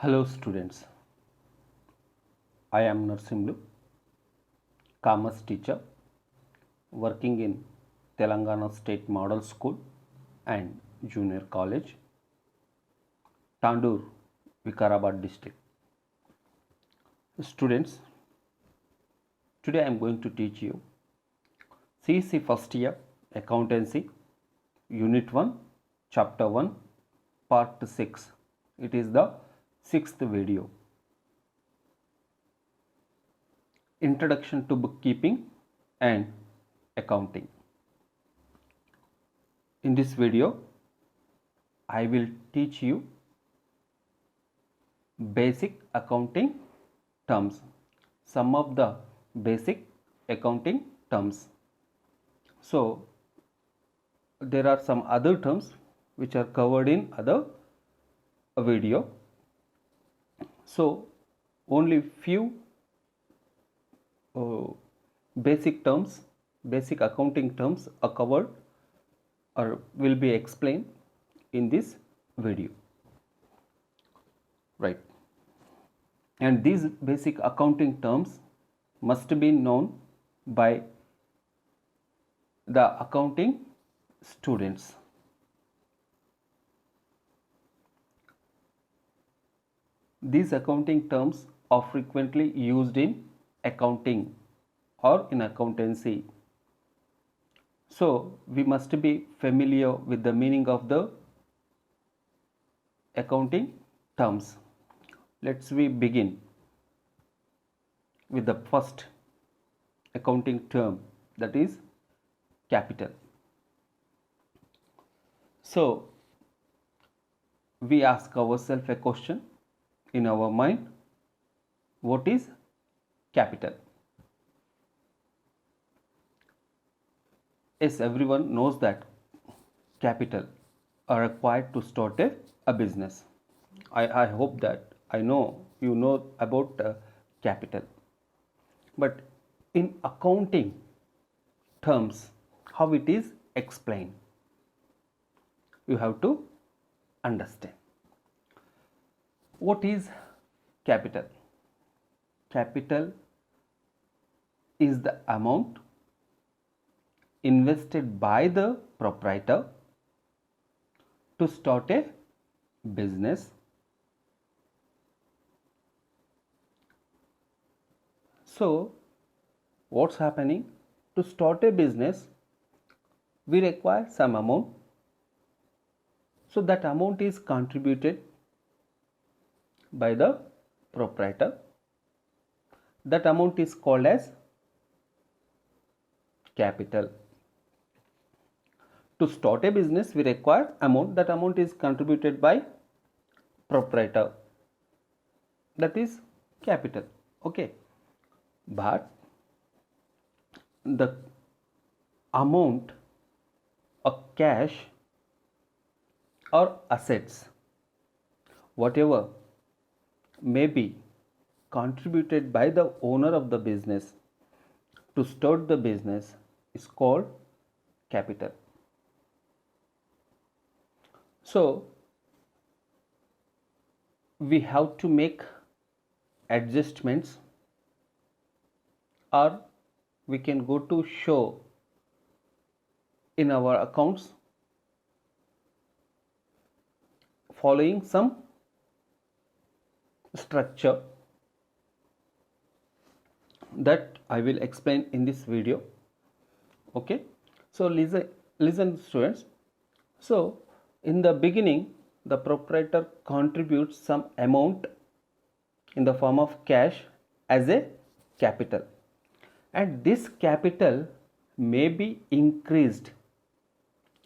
Hello students, I am Narsimlu, Commerce teacher working in Telangana State Model School and Junior College, Tandur, Vikarabad district. Students, today I am going to teach you CEC first year Accountancy Unit 1 Chapter 1 Part 6. It is the 6th video. Introduction to Bookkeeping and Accounting. In this video, I will teach you basic accounting terms, some of the basic accounting terms. So, there are some other terms which are covered in other video. So, only few basic terms, basic accounting terms are covered or will be explained in this video, right? And these basic accounting terms must be known by the accounting students. These accounting terms are frequently used in accounting or in accountancy. So, we must be familiar with the meaning of the accounting terms. Let's begin with the first accounting term, that is capital. So, we ask ourselves a question in our mind: what is capital? Yes, everyone knows that capital are required to start a business. I hope that I know you know about capital. But in accounting terms, how it is explained, you have to understand. What is capital? Capital is the amount invested by the proprietor to start a business. So, what's happening? To start a business, we require some amount. So, that amount is contributed by the proprietor. That amount is called as capital. To start a business, we require amount. That amount is contributed by proprietor. That is capital. Okay. But the amount of cash or assets, whatever may be contributed by the owner of the business to start the business, is called capital. So, we have to make adjustments, or we can go to show in our accounts following some structure that I will explain in this video. Okay, so listen students. So, in the beginning, the proprietor contributes some amount in the form of cash as a capital, and this capital may be increased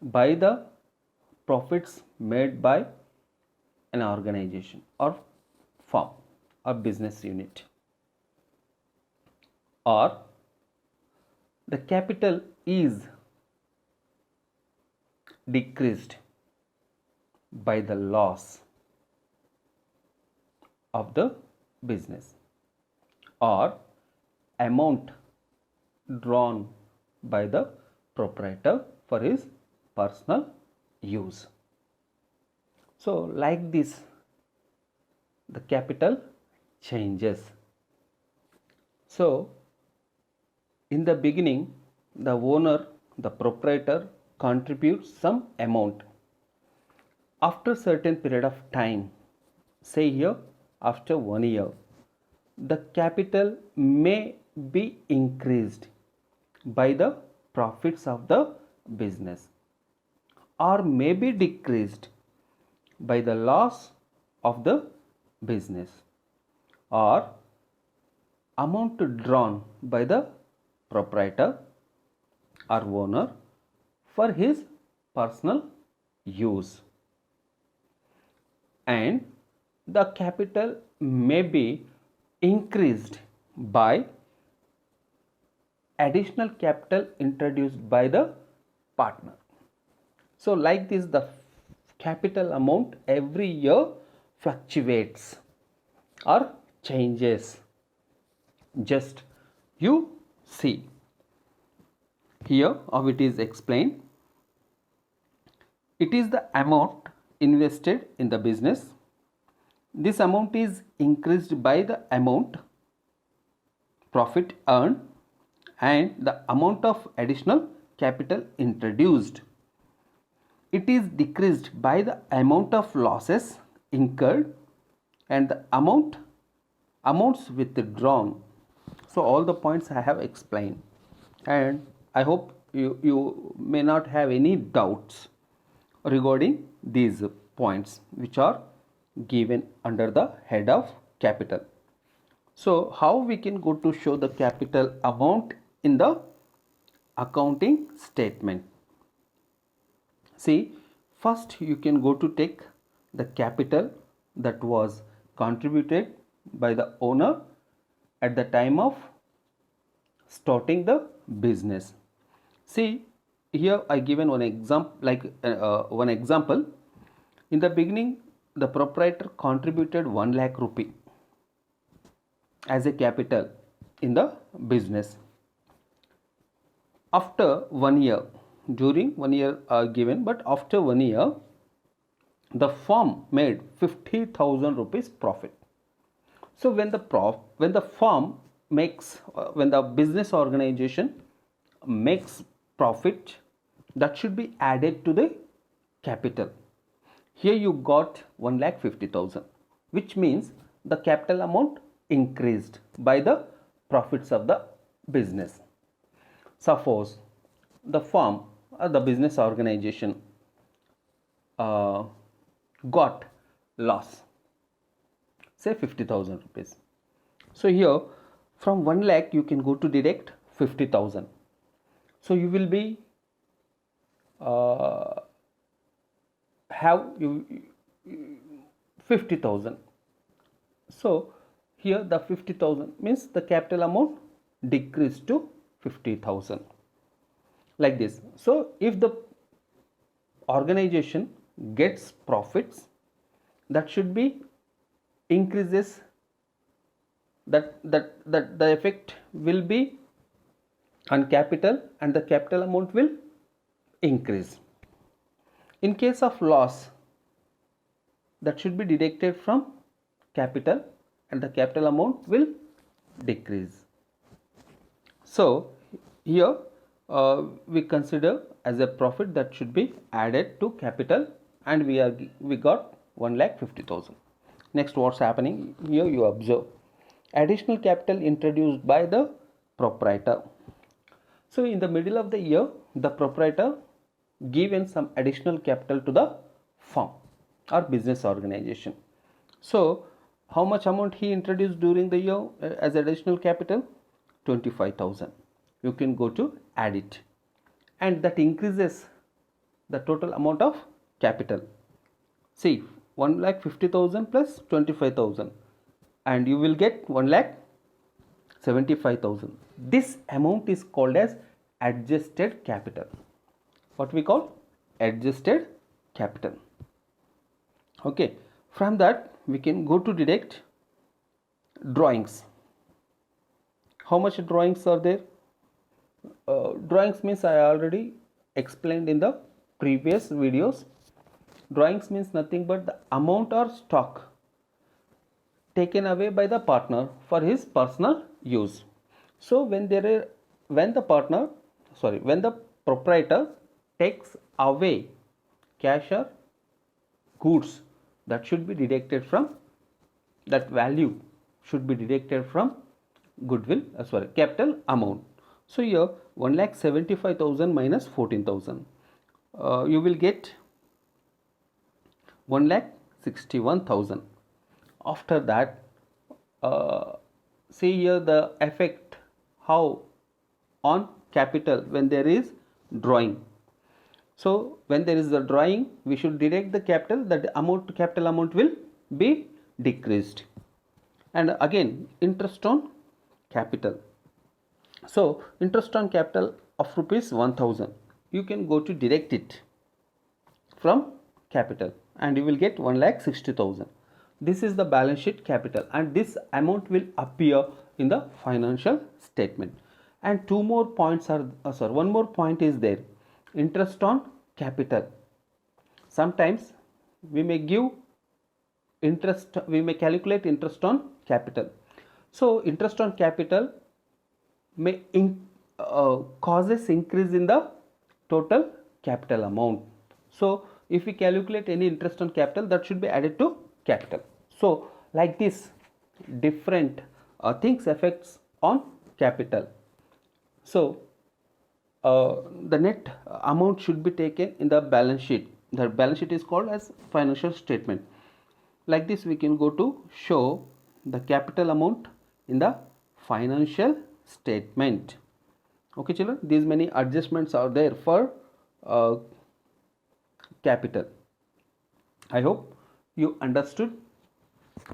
by the profits made by an organization or firm or business unit, or the capital is decreased by the loss of the business, or amount drawn by the proprietor for his personal use. So, like this, the capital changes. So in the beginning, the owner, the proprietor contributes some amount. After certain period of time, say here after 1 year, the capital may be increased by the profits of the business, or may be decreased by the loss of the business, or amount drawn by the proprietor or owner for his personal use, and the capital may be increased by additional capital introduced by the partner. So like this, the capital amount every year fluctuates or changes. Just you see here how it is explained. It is the amount invested in the business. This amount is increased by the amount profit earned and the amount of additional capital introduced. It is decreased by the amount of losses incurred and the amounts withdrawn. So all the points I have explained, and I hope you may not have any doubts regarding these points which are given under the head of capital. So how we can go to show the capital amount in the accounting statement? See, first you can go to take the capital that was contributed by the owner at the time of starting the business. See, here I given one example. In the beginning, the proprietor contributed 1 lakh rupee as a capital in the business. After 1 year, during 1 year given, but after 1 year, the firm made 50,000 rupees profit. So when the business organization makes profit, that should be added to the capital. Here you got 1,50,000, which means the capital amount increased by the profits of the business. Suppose the firm or the business organization got loss, say 50,000 rupees. So here from 1 lakh you can go to deduct 50,000. So you will be have 50,000. So here the 50,000 means the capital amount decreased to 50,000, like this. So if the organization gets profits, that should be increases, that the effect will be on capital and the capital amount will increase. In case of loss, that should be deducted from capital and the capital amount will decrease. So here we consider as a profit that should be added to capital, and we got 1,50,000. Next, what's happening here? You observe additional capital introduced by the proprietor. So in the middle of the year, the proprietor given some additional capital to the firm or business organization. So how much amount he introduced during the year as additional capital? 25,000. You can go to add it, and that increases the total amount of capital. See, 1,50,000 plus 25,000, and you will get 1,75,000. This amount is called as adjusted capital. What we call adjusted capital. Okay, from that we can go to deduct drawings. How much drawings are there? Drawings means I already explained in the previous videos. Drawings means nothing but the amount or stock taken away by the partner for his personal use. So when the proprietor takes away cash or goods, that should be deducted from, that value should be deducted from capital amount. So here 1,75,000 minus 14,000, you will get 1,61,000. After that, see here the effect how on capital when there is drawing. So when there is the drawing, we should deduct the capital, that capital amount will be decreased. And again, interest on capital. So interest on capital of rupees 1,000, you can go to deduct it from capital and you will get 1,60,000. This is the balance sheet capital, and this amount will appear in the financial statement. And two more points are one more point is there, interest on capital. Sometimes we may give interest, we may calculate interest on capital. So interest on capital may causes increase in the total capital amount. So if we calculate any interest on capital, that should be added to capital. So like this, different things affects on capital. So the net amount should be taken in the balance sheet. The balance sheet is called as financial statement. Like this, we can go to show the capital amount in the financial statement. Okay children, these many adjustments are there for capital. I hope you understood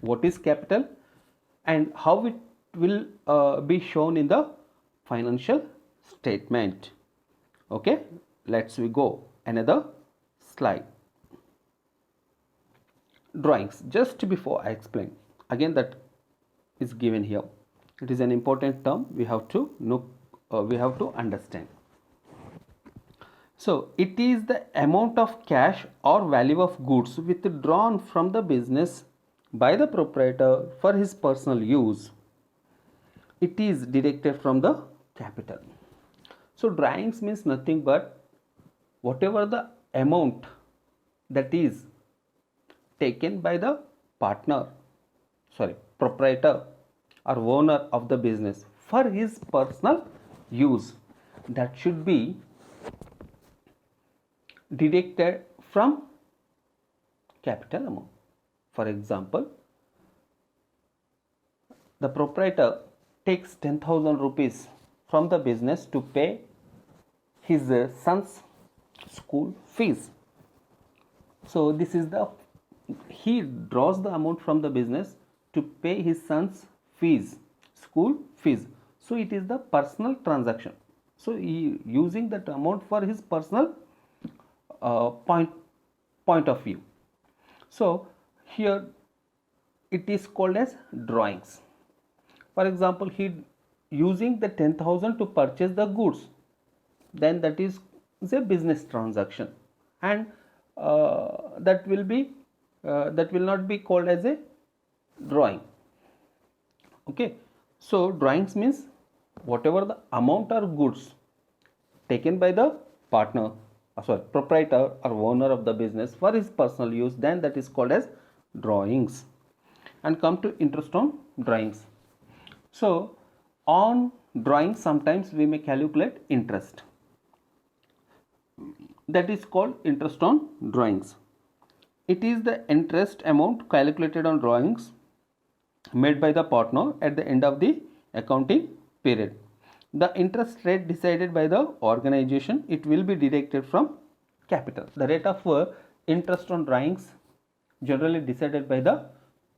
what is capital and how it will be shown in the financial statement. Okay, let's we go another slide. Drawings. Just before I explain, again that is given here. It is an important term we have to know, we have to understand. So it is the amount of cash or value of goods withdrawn from the business by the proprietor for his personal use. It is deducted from the capital. So drawings means nothing but whatever the amount that is taken by the proprietor or owner of the business for his personal use, that should be deducted from capital amount. For example, the proprietor takes 10,000 rupees from the business to pay his son's school fees. So this is the, he draws the amount from the business to pay his son's fees, school fees. So it is the personal transaction. So he using that amount for his personal point of view. So here it is called as drawings. For example, he using the 10,000 to purchase the goods, then that is a business transaction, and that will not be called as a drawing. Okay, so drawings means whatever the amount or goods taken by the proprietor or owner of the business for his personal use, then that is called as drawings. And come to interest on drawings. So on drawings, sometimes we may calculate interest, that is called interest on drawings. It is the interest amount calculated on drawings made by the partner at the end of the accounting period. The interest rate decided by the organization, it will be deducted from capital. The rate of interest on drawings generally decided by the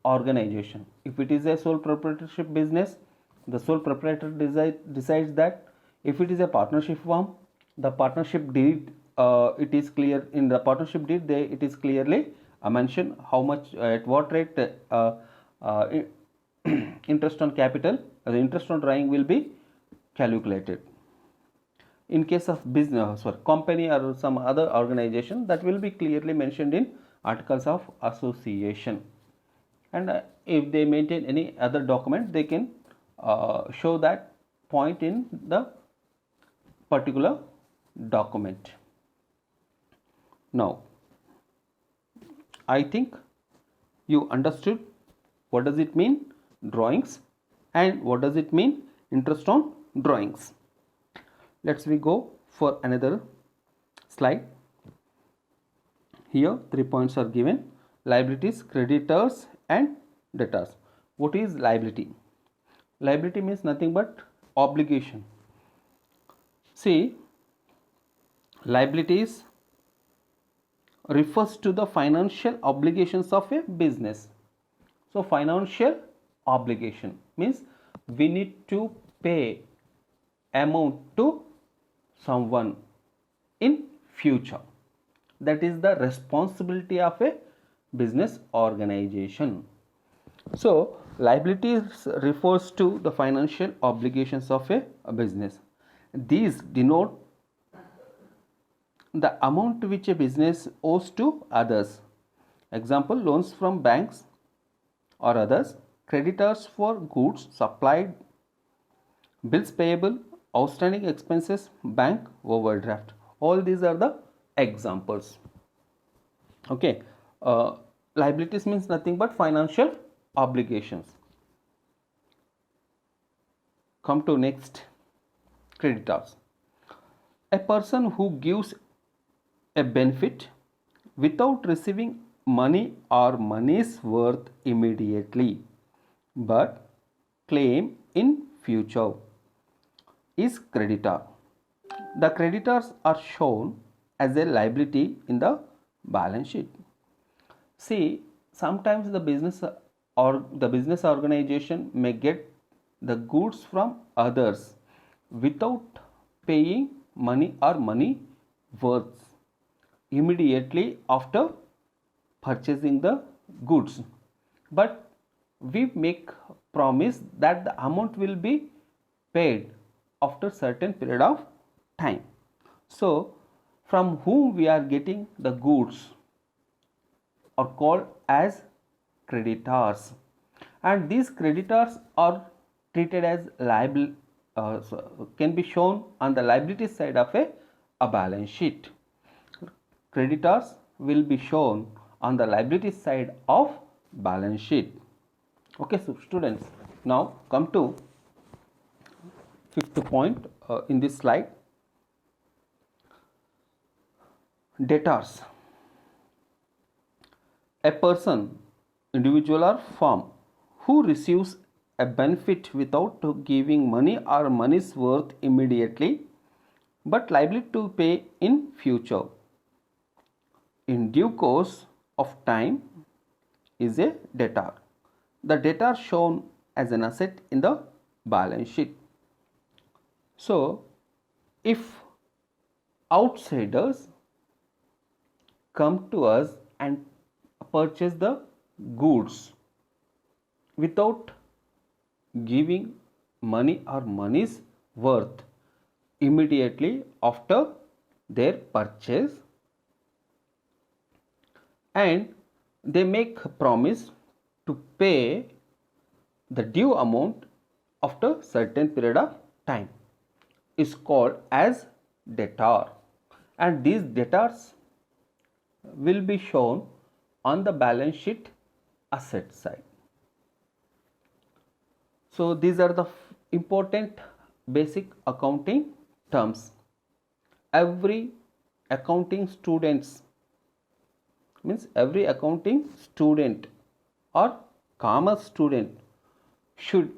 organization. If it is a sole proprietorship business, the sole proprietor decides that. If it is a partnership firm, the partnership deed, it is clear in the partnership deed, it is clearly mentioned how much, at what rate interest on capital, the interest on drawing will be calculated. In case of business, company or some other organization, that will be clearly mentioned in articles of association. and if they maintain any other document, they can show that point in the particular document. Now, I think you understood what does it mean drawings and what does it mean interest on drawings. Let's we go for another slide. Here 3 points are given: liabilities, creditors and debtors. What is liability? Liability means nothing but obligation. See, liabilities refers to the financial obligations of a business. So financial obligation means we need to pay amount to someone in future. That is the responsibility of a business organization. So liabilities refers to the financial obligations of a business. These denote the amount which a business owes to others. Example, loans from banks or others, creditors for goods supplied, bills payable, outstanding expenses, bank overdraft. All these are the examples. Okay, liabilities means nothing but financial obligations. Come to next, creditors. A person who gives a benefit without receiving money or money's worth immediately but claim in future is creditor. The creditors are shown as a liability in the balance sheet. See, sometimes the business or the business organization may get the goods from others without paying money or money worth immediately after purchasing the goods, but we make promise that the amount will be paid after certain period of time. So from whom we are getting the goods are called as creditors, and these creditors are treated as liable, can be shown on the liability side of a balance sheet. Creditors will be shown on the liability side of balance sheet. Okay, so students, now come to fifth point in this slide. Debtors. A person, individual or firm who receives a benefit without giving money or money's worth immediately but liable to pay in future in due course of time is a debtor. The debtor shown as an asset in the balance sheet. So if outsiders come to us and purchase the goods without giving money or money's worth immediately after their purchase, and they make a promise to pay the due amount after certain period of time, is called as debtor, and these debtors will be shown on the balance sheet asset side. So these are the important basic accounting terms. Every accounting students, means every accounting student or commerce student should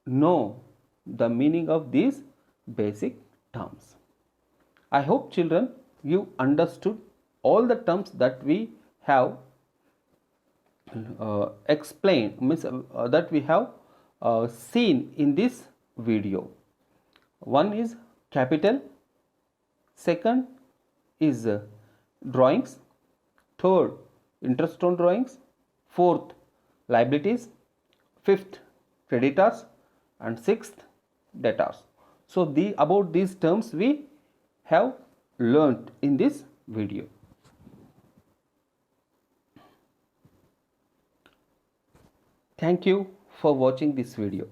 know the meaning of these basic terms. I hope children you understood all the terms that we have explained, means that we have seen in this video. One is capital, second is drawings, third interest on drawings, fourth liabilities, fifth creditors, and sixth debtors. So about these terms we have learnt in this video. Thank you for watching this video.